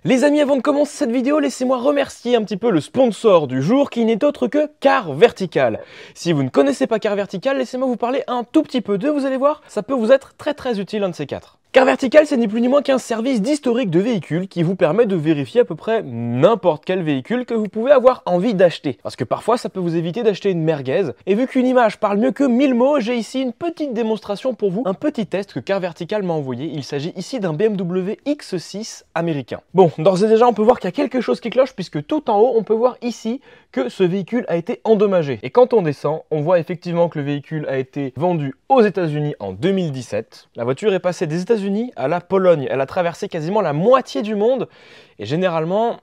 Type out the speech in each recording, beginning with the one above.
Les amis, avant de commencer cette vidéo, laissez-moi remercier un petit peu le sponsor du jour qui n'est autre que Car Vertical. Si vous ne connaissez pas Car Vertical, laissez-moi vous parler un tout petit peu d'eux, vous allez voir, ça peut vous être très utile un de ces quatre. Car Vertical, c'est ni plus ni moins qu'un service d'historique de véhicules qui vous permet de vérifier à peu près n'importe quel véhicule que vous pouvez avoir envie d'acheter. Parce que parfois, ça peut vous éviter d'acheter une merguez. Et vu qu'une image parle mieux que 1000 mots, j'ai ici une petite démonstration pour vous, un petit test que Car Vertical m'a envoyé. Il s'agit ici d'un BMW X6 américain. Bon, d'ores et déjà, on peut voir qu'il y a quelque chose qui cloche puisque tout en haut, on peut voir ici que ce véhicule a été endommagé. Et quand on descend, on voit effectivement que le véhicule a été vendu aux États-Unis en 2017. La voiture est passée des États-Unis à la Pologne. Elle a traversé quasiment la moitié du monde et généralement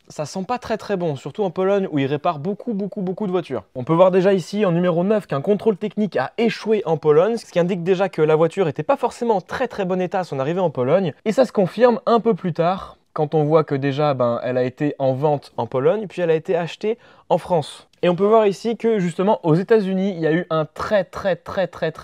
ça sent pas très bon, surtout en Pologne où ils réparent beaucoup de voitures. On peut voir déjà ici en numéro 9 qu'un contrôle technique a échoué en Pologne, ce qui indique déjà que la voiture n'était pas forcément en très bon état à son arrivée en Pologne. Et ça se confirme un peu plus tard quand on voit que déjà elle a été en vente en Pologne puis elle a été achetée en France. Et on peut voir ici que justement aux États-Unis, il y a eu un très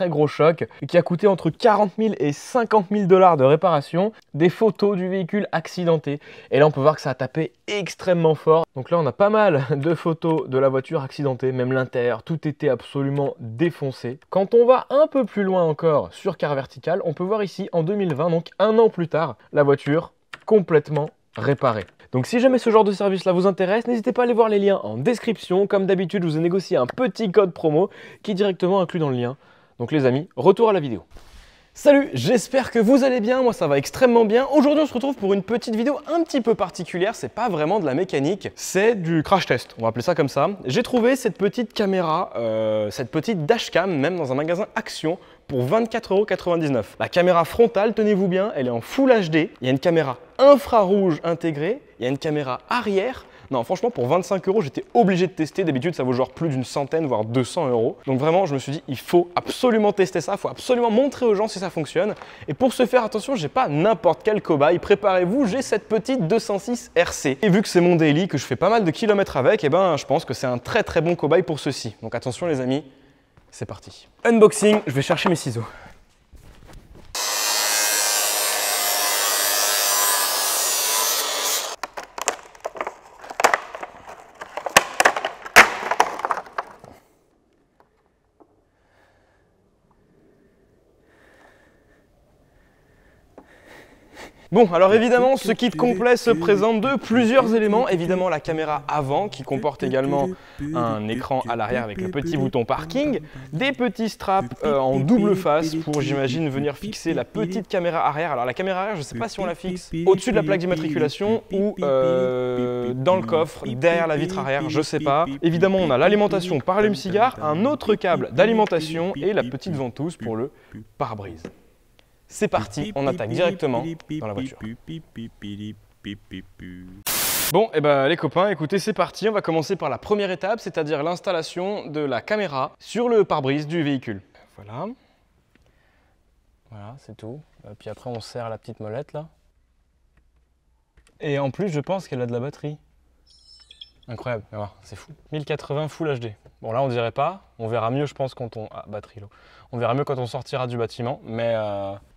gros choc qui a coûté entre 40 000 et 50 000 $ de réparation, des photos du véhicule accidenté. Et là, on peut voir que ça a tapé extrêmement fort. Donc là, on a pas mal de photos de la voiture accidentée, même l'intérieur, tout était absolument défoncé. Quand on va un peu plus loin encore sur Car Vertical, on peut voir ici en 2020, donc un an plus tard, la voiture complètement réparée. Donc si jamais ce genre de service là vous intéresse, n'hésitez pas à aller voir les liens en description. Comme d'habitude, je vous ai négocié un petit code promo qui est directement inclus dans le lien. Donc les amis, retour à la vidéo. Salut, j'espère que vous allez bien, moi ça va extrêmement bien. Aujourd'hui on se retrouve pour une petite vidéo un petit peu particulière, c'est pas vraiment de la mécanique, c'est du crash test, on va appeler ça comme ça. J'ai trouvé cette petite caméra, cette petite dashcam, même dans un magasin Action, pour 24,99 €. La caméra frontale, tenez-vous bien, elle est en Full HD, il y a une caméra infrarouge intégrée, il y a une caméra arrière. Non, franchement, pour 25 €, j'étais obligé de tester. D'habitude, ça vaut genre plus d'une centaine, voire 200 €. Donc vraiment, je me suis dit, il faut absolument tester ça. Il faut absolument montrer aux gens si ça fonctionne. Et pour ce faire, attention, j'ai pas n'importe quel cobaye. Préparez-vous, j'ai cette petite 206 RC. Et vu que c'est mon daily, que je fais pas mal de kilomètres avec, eh ben, je pense que c'est un très bon cobaye pour ceci. Donc attention les amis, c'est parti. Unboxing, je vais chercher mes ciseaux. Bon, alors évidemment, ce kit complet se présente de plusieurs éléments. Évidemment, la caméra avant qui comporte également un écran à l'arrière avec le petit bouton parking, des petits straps en double face pour, j'imagine, venir fixer la petite caméra arrière. Alors la caméra arrière, je ne sais pas si on la fixe au-dessus de la plaque d'immatriculation ou dans le coffre, derrière la vitre arrière, je ne sais pas. Évidemment, on a l'alimentation par allume-cigare, un autre câble d'alimentation et la petite ventouse pour le pare-brise. C'est parti, on attaque directement dans la voiture. Bon, et ben les copains, écoutez, c'est parti. On va commencer par la première étape, c'est-à-dire l'installation de la caméra sur le pare-brise du véhicule. Voilà. Voilà, c'est tout. Puis après, on serre la petite molette là. Et en plus, je pense qu'elle a de la batterie. Incroyable, c'est fou. 1080 Full HD. Bon là on dirait pas, on verra mieux je pense quand on... Ah, batterie low. On verra mieux quand on sortira du bâtiment, mais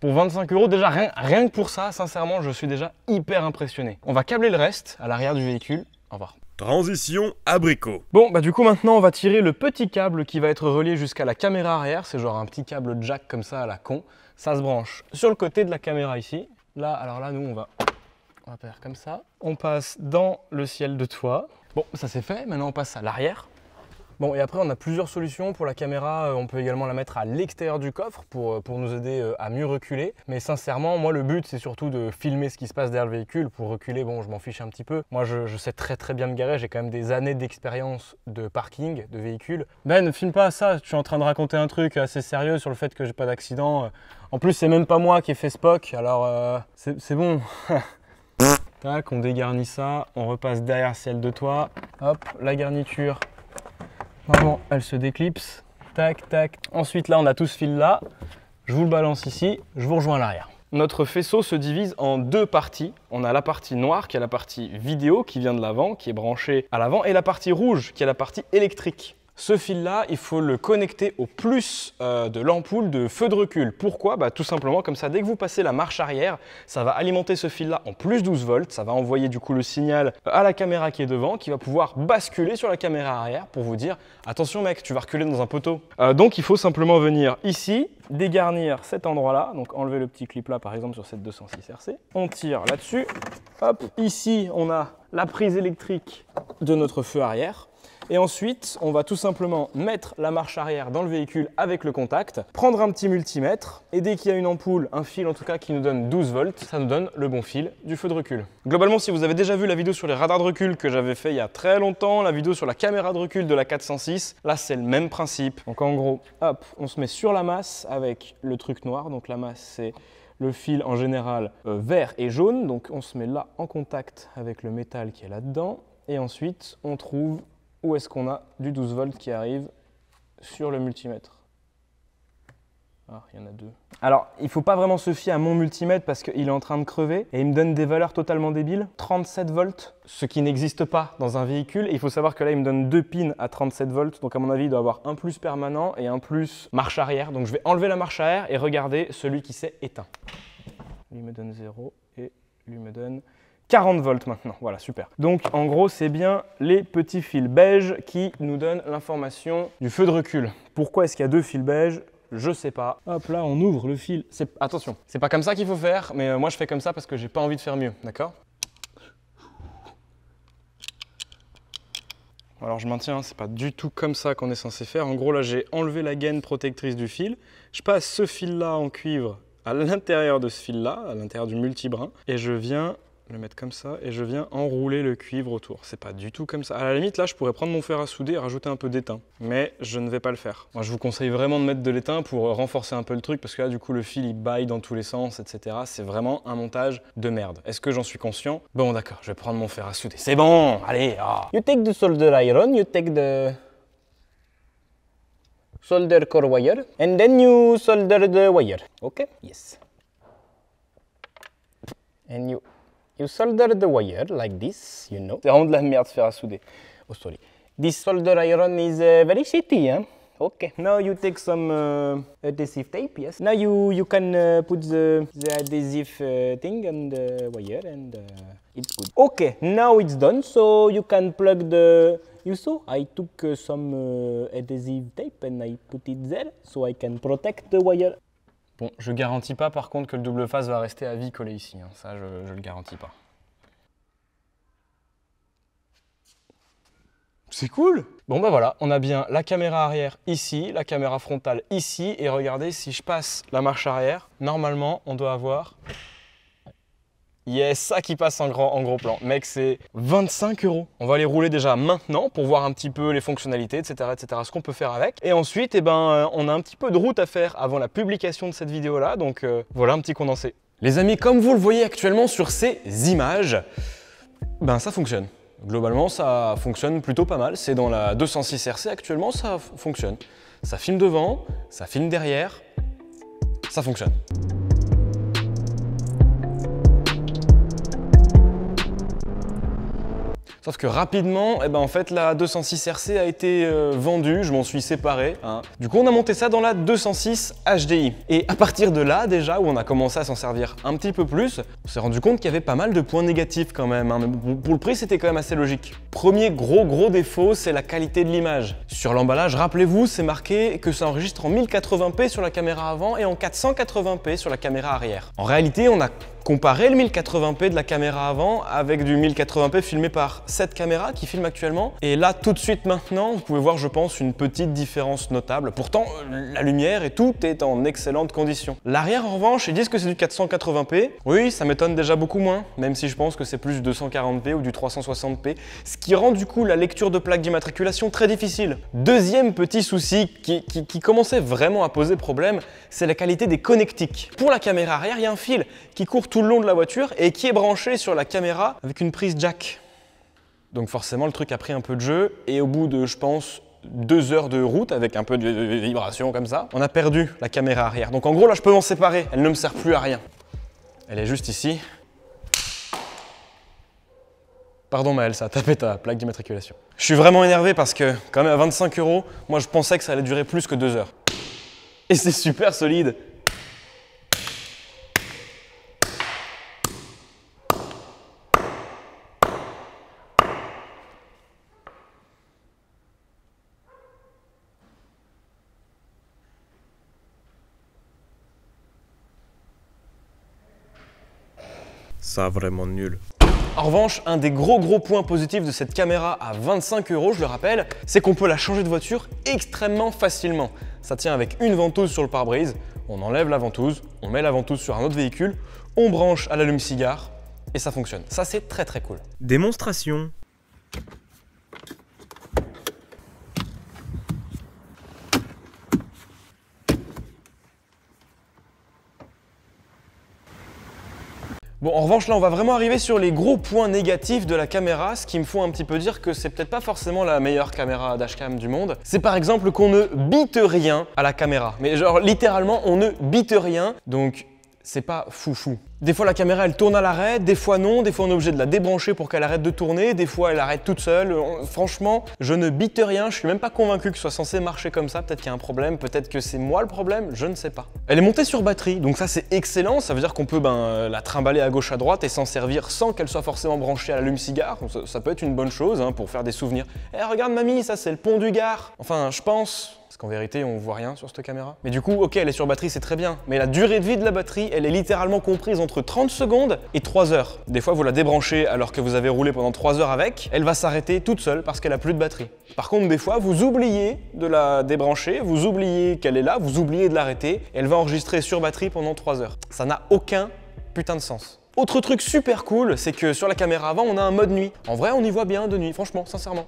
pour 25 € déjà, rien que pour ça, sincèrement, je suis déjà hyper impressionné. On va câbler le reste à l'arrière du véhicule, au revoir. Transition abricot. Bon, bah du coup maintenant on va tirer le petit câble qui va être relié jusqu'à la caméra arrière, c'est genre un petit câble jack comme ça à la con. Ça se branche sur le côté de la caméra ici. Là, alors là nous on va faire comme ça. On passe dans le ciel de toit. Bon, ça c'est fait, maintenant on passe à l'arrière. Bon, et après on a plusieurs solutions pour la caméra, on peut également la mettre à l'extérieur du coffre pour nous aider à mieux reculer. Mais sincèrement, moi le but c'est surtout de filmer ce qui se passe derrière le véhicule. Pour reculer, bon je m'en fiche un petit peu. Moi je sais très bien me garer, j'ai quand même des années d'expérience de parking, de véhicule. Ben, ne filme pas ça, je suis en train de raconter un truc assez sérieux sur le fait que j'ai pas d'accident. En plus c'est même pas moi qui ai fait ce POC, alors c'est bon. Tac, on dégarnit ça, on repasse derrière ciel de toit. Hop, la garniture, vraiment, elle se déclipse. Tac, tac. Ensuite, là, on a tout ce fil là. Je vous le balance ici, je vous rejoins à l'arrière. Notre faisceau se divise en deux parties. On a la partie noire qui est la partie vidéo qui vient de l'avant, qui est branchée à l'avant, et la partie rouge qui est la partie électrique Ce fil-là, il faut le connecter au plus de l'ampoule de feu de recul. Pourquoi? Tout simplement comme ça, dès que vous passez la marche arrière, ça va alimenter ce fil-là en plus 12 volts. Ça va envoyer du coup le signal à la caméra qui est devant, qui va pouvoir basculer sur la caméra arrière pour vous dire « Attention mec, tu vas reculer dans un poteau ». Donc il faut simplement venir ici, dégarnir cet endroit-là. Donc enlever le petit clip là par exemple sur cette 206 RC. On tire là-dessus. Hop, ici on a la prise électrique de notre feu arrière. Et ensuite, on va tout simplement mettre la marche arrière dans le véhicule avec le contact, prendre un petit multimètre, et dès qu'il y a une ampoule, un fil en tout cas qui nous donne 12 volts, ça nous donne le bon fil du feu de recul. Globalement, si vous avez déjà vu la vidéo sur les radars de recul que j'avais fait il y a très longtemps, la vidéo sur la caméra de recul de la 406, là c'est le même principe. Donc en gros, hop, on se met sur la masse avec le truc noir, donc la masse c'est le fil en général vert et jaune, donc on se met là en contact avec le métal qui est là-dedans, et ensuite on trouve où est-ce qu'on a du 12 volts qui arrive sur le multimètre. Ah, il y en a deux. Alors, il ne faut pas vraiment se fier à mon multimètre parce qu'il est en train de crever et il me donne des valeurs totalement débiles. 37 volts, ce qui n'existe pas dans un véhicule. Et il faut savoir que là, il me donne deux pins à 37 volts. Donc, à mon avis, il doit avoir un plus permanent et un plus marche arrière. Donc, je vais enlever la marche arrière et regarder celui qui s'est éteint. Lui me donne 0 et lui me donne 40 volts maintenant, voilà, super. Donc en gros, c'est bien les petits fils beige qui nous donnent l'information du feu de recul. Pourquoi est-ce qu'il y a deux fils beige? Je sais pas. Hop là, on ouvre le fil. Attention, c'est pas comme ça qu'il faut faire, mais moi je fais comme ça parce que j'ai pas envie de faire mieux, d'accord? Alors je maintiens, c'est pas du tout comme ça qu'on est censé faire. En gros là, j'ai enlevé la gaine protectrice du fil. Je passe ce fil-là en cuivre à l'intérieur de ce fil-là, à l'intérieur du multibrin, et je viens le mettre comme ça et je viens enrouler le cuivre autour. C'est pas du tout comme ça. À la limite, là, je pourrais prendre mon fer à souder et rajouter un peu d'étain, mais je ne vais pas le faire. Moi, je vous conseille vraiment de mettre de l'étain pour renforcer un peu le truc parce que là, du coup, le fil, il baille dans tous les sens, etc. C'est vraiment un montage de merde. Est-ce que j'en suis conscient? Bon, d'accord, je vais prendre mon fer à souder. C'est bon, allez. Ah. You take the solder iron, you take the solder core wire, and then you solder the wire. Okay? Yes. And you solder the wire like this, you know. C'est vraiment de la merde faire à souder. Oh, sorry. This solder iron is very shitty, hein? Okay. Now you take some adhesive tape, yes. Now you can put the adhesive thing on the wire and it's good. Okay, now it's done, so you can plug the... You saw, I took some adhesive tape and I put it there, so I can protect the wire. Bon, je garantis pas par contre que le double face va rester à vie collé ici, hein. Ça je le garantis pas. C'est cool! Bon bah voilà, on a bien la caméra arrière ici, la caméra frontale ici, et regardez, si je passe la marche arrière, normalement on doit avoir... Yes, ça qui passe en gros plan. Mec, c'est 25 €. On va les rouler déjà maintenant pour voir un petit peu les fonctionnalités, etc., ce qu'on peut faire avec. Et ensuite, on a un petit peu de route à faire avant la publication de cette vidéo-là. Donc voilà un petit condensé. Les amis, comme vous le voyez actuellement sur ces images, ça fonctionne. Globalement, ça fonctionne plutôt pas mal. C'est dans la 206 RC actuellement, ça fonctionne. Ça filme devant, ça filme derrière, ça fonctionne. Sauf que rapidement, en fait, la 206 RC a été vendue, je m'en suis séparé. Hein. Du coup, on a monté ça dans la 206 HDI. Et à partir de là, déjà, où on a commencé à s'en servir un petit peu plus, on s'est rendu compte qu'il y avait pas mal de points négatifs quand même. Hein. Mais pour le prix, c'était quand même assez logique. Premier gros défaut, c'est la qualité de l'image. Sur l'emballage, rappelez-vous, c'est marqué que ça enregistre en 1080p sur la caméra avant et en 480p sur la caméra arrière. En réalité, on a comparé le 1080p de la caméra avant avec du 1080p filmé par cette caméra qui filme actuellement. Et là, tout de suite maintenant, vous pouvez voir, je pense, une petite différence notable. Pourtant, la lumière et tout est en excellente condition. L'arrière, en revanche, ils disent que c'est du 480p. Oui, ça m'étonne déjà beaucoup moins, même si je pense que c'est plus du 240p ou du 360p, ce qui rend du coup la lecture de plaque d'immatriculation très difficile. Deuxième petit souci qui commençait vraiment à poser problème, c'est la qualité des connectiques. Pour la caméra arrière, il y a un fil qui court tout le long de la voiture et qui est branché sur la caméra avec une prise jack. Donc forcément, le truc a pris un peu de jeu et au bout de, je pense, 2 heures de route avec un peu de vibration comme ça, on a perdu la caméra arrière. Donc en gros, là, je peux m'en séparer. Elle ne me sert plus à rien. Elle est juste ici. Pardon Maël, ça a tapé ta plaque d'immatriculation. Je suis vraiment énervé parce que, quand même à 25 €, moi je pensais que ça allait durer plus que 2 heures. Et c'est super solide. Ça vraiment nul. En revanche, un des gros points positifs de cette caméra à 25 €, je le rappelle, c'est qu'on peut la changer de voiture extrêmement facilement. Ça tient avec une ventouse sur le pare-brise, on enlève la ventouse, on met la ventouse sur un autre véhicule, on branche à l'allume-cigare et ça fonctionne. Ça c'est très cool. Démonstration. Bon, en revanche, là, on va vraiment arriver sur les gros points négatifs de la caméra, ce qui me font un petit peu dire que c'est peut-être pas forcément la meilleure caméra dashcam du monde. C'est par exemple qu'on ne bite rien à la caméra. Mais genre, littéralement, on ne bite rien, donc c'est pas foufou. Des fois, la caméra, elle tourne à l'arrêt, des fois non, des fois on est obligé de la débrancher pour qu'elle arrête de tourner, des fois elle arrête toute seule. Franchement, je ne bite rien, je suis même pas convaincu que ce soit censé marcher comme ça. Peut-être qu'il y a un problème, peut-être que c'est moi le problème, je ne sais pas. Elle est montée sur batterie, donc ça c'est excellent, ça veut dire qu'on peut la trimballer à gauche à droite et s'en servir sans qu'elle soit forcément branchée à l'allume-cigare. Ça peut être une bonne chose hein, pour faire des souvenirs. Eh regarde mamie, ça c'est le pont du Gard. Enfin, je pense... Parce qu'en vérité, on voit rien sur cette caméra. Mais du coup, ok, elle est sur batterie, c'est très bien. Mais la durée de vie de la batterie, elle est littéralement comprise entre 30 secondes et 3 heures. Des fois, vous la débranchez alors que vous avez roulé pendant 3 heures avec. Elle va s'arrêter toute seule parce qu'elle a plus de batterie. Par contre, des fois, vous oubliez de la débrancher, vous oubliez qu'elle est là, vous oubliez de l'arrêter. Elle va enregistrer sur batterie pendant 3 heures. Ça n'a aucun putain de sens. Autre truc super cool, c'est que sur la caméra avant, on a un mode nuit. En vrai, on y voit bien de nuit, franchement, sincèrement.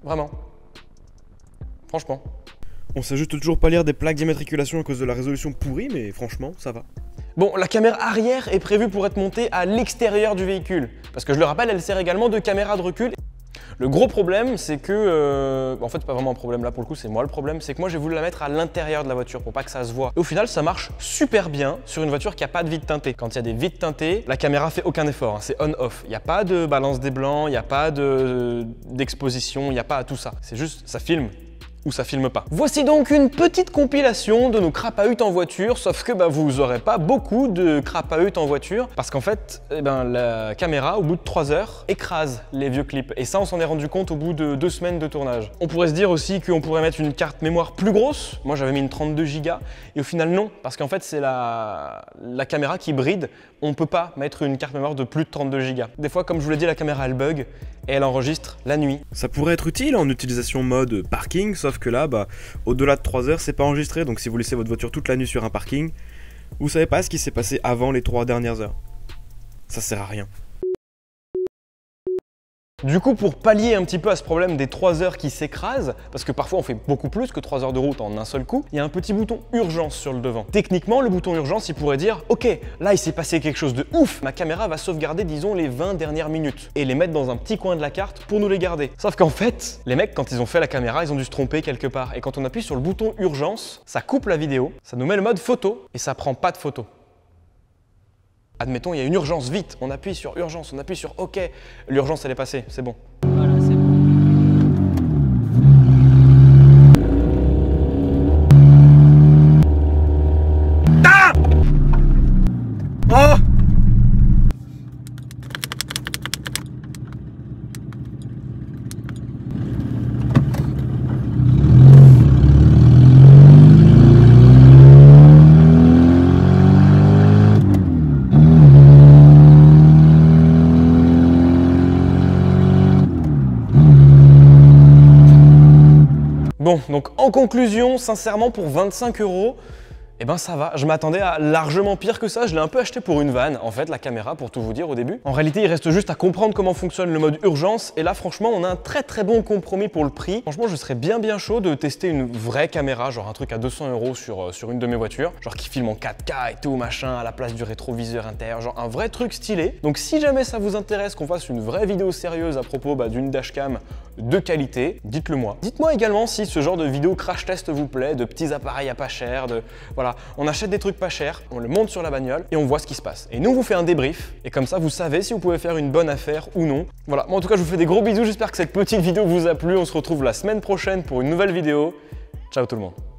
Vraiment. Franchement. On sait juste toujours pas lire des plaques d'immatriculation à cause de la résolution pourrie, mais franchement, ça va. Bon, la caméra arrière est prévue pour être montée à l'extérieur du véhicule. Parce que je le rappelle, elle sert également de caméra de recul. Le gros problème, c'est que... en fait, c'est pas vraiment un problème là pour le coup, c'est moi le problème. C'est que moi, j'ai voulu la mettre à l'intérieur de la voiture pour pas que ça se voit. Et au final, ça marche super bien sur une voiture qui a pas de vitre teintée. Quand il y a des vitres teintées, la caméra fait aucun effort, hein, c'est on-off. Il n'y a pas de balance des blancs, il n'y a pas d'exposition, il n'y a pas tout ça. C'est juste, ça filme. Ou ça filme pas. Voici donc une petite compilation de nos crapahutes en voiture, sauf que vous aurez pas beaucoup de crapahutes en voiture, parce qu'en fait, la caméra, au bout de 3 heures, écrase les vieux clips. Et ça, on s'en est rendu compte au bout de 2 semaines de tournage. On pourrait se dire aussi qu'on pourrait mettre une carte mémoire plus grosse. Moi, j'avais mis une 32 Go, et au final, non, parce qu'en fait, c'est la caméra qui bride. On peut pas mettre une carte mémoire de plus de 32 Go. Des fois, comme je vous l'ai dit, la caméra, elle bug, et elle enregistre la nuit. Ça pourrait être utile en utilisation mode parking, sauf que là, au-delà de 3 heures, c'est pas enregistré, donc si vous laissez votre voiture toute la nuit sur un parking, vous savez pas ce qui s'est passé avant les 3 dernières heures. Ça sert à rien. Du coup, pour pallier un petit peu à ce problème des 3 heures qui s'écrasent, parce que parfois on fait beaucoup plus que 3 heures de route en un seul coup, il y a un petit bouton urgence sur le devant. Techniquement, le bouton urgence, il pourrait dire « Ok, là il s'est passé quelque chose de ouf, ma caméra va sauvegarder disons les 20 dernières minutes et les mettre dans un petit coin de la carte pour nous les garder. » Sauf qu'en fait, les mecs, quand ils ont fait la caméra, ils ont dû se tromper quelque part. Et quand on appuie sur le bouton urgence, ça coupe la vidéo, ça nous met le mode photo et ça prend pas de photo. Admettons, il y a une urgence, vite, on appuie sur urgence, on appuie sur OK. L'urgence, elle est passée, c'est bon. Voilà, c'est bon. Ah oh Bon, donc en conclusion, sincèrement, pour 25 €, eh ben ça va, je m'attendais à largement pire que ça, je l'ai un peu acheté pour une vanne, en fait, la caméra, pour tout vous dire au début. En réalité, il reste juste à comprendre comment fonctionne le mode urgence, et là, franchement, on a un très bon compromis pour le prix. Franchement, je serais bien chaud de tester une vraie caméra, genre un truc à 200 € sur une de mes voitures, genre qui filme en 4K et tout, machin, à la place du rétroviseur intérieur, genre un vrai truc stylé. Donc si jamais ça vous intéresse qu'on fasse une vraie vidéo sérieuse à propos d'une dashcam de qualité, dites-le moi. Dites-moi également si ce genre de vidéo crash test vous plaît, de petits appareils à pas cher, voilà, Voilà, on achète des trucs pas chers, on le monte sur la bagnole et on voit ce qui se passe. Et nous, on vous fait un débrief et comme ça, vous savez si vous pouvez faire une bonne affaire ou non. Voilà, moi en tout cas, je vous fais des gros bisous. J'espère que cette petite vidéo vous a plu. On se retrouve la semaine prochaine pour une nouvelle vidéo. Ciao tout le monde.